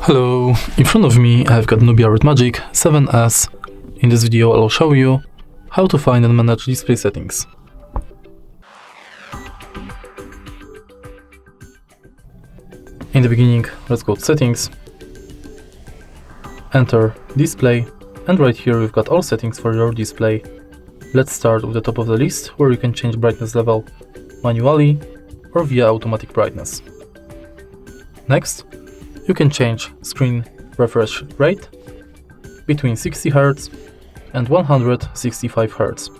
Hello, in front of me I've got NUBIA RedMagic 7S. In this video I'll show you how to find and manage display settings. In the beginning, let's go to settings, enter display, and right here we've got all settings for your display. Let's start with the top of the list, where you can change brightness level manually or via automatic brightness. Next, you can change screen refresh rate between 60 Hz and 165 Hz.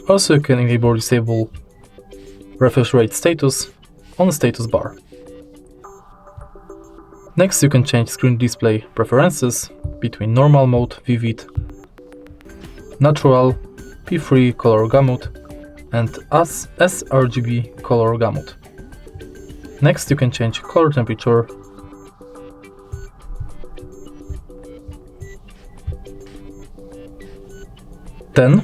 Also, you can enable or disable refresh rate status on the status bar. Next, you can change screen display preferences between normal mode, vivid, natural, P3 color gamut, and sRGB color gamut. Next, you can change color temperature, then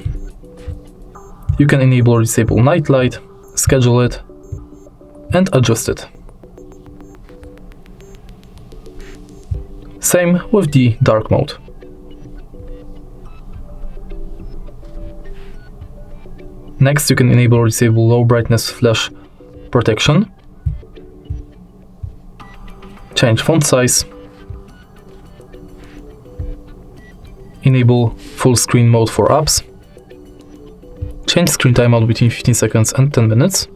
you can enable or disable night light, schedule it, and adjust it. Same with the dark mode. Next, you can enable or disable low brightness flash protection, change font size, enable full screen mode for apps, change screen timeout between 15 seconds and 10 minutes,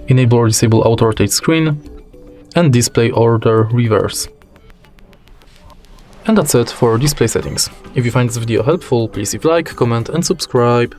enable or disable auto rotate screen, and display order reverse. And that's it for display settings. If you find this video helpful, please leave a like, comment and subscribe.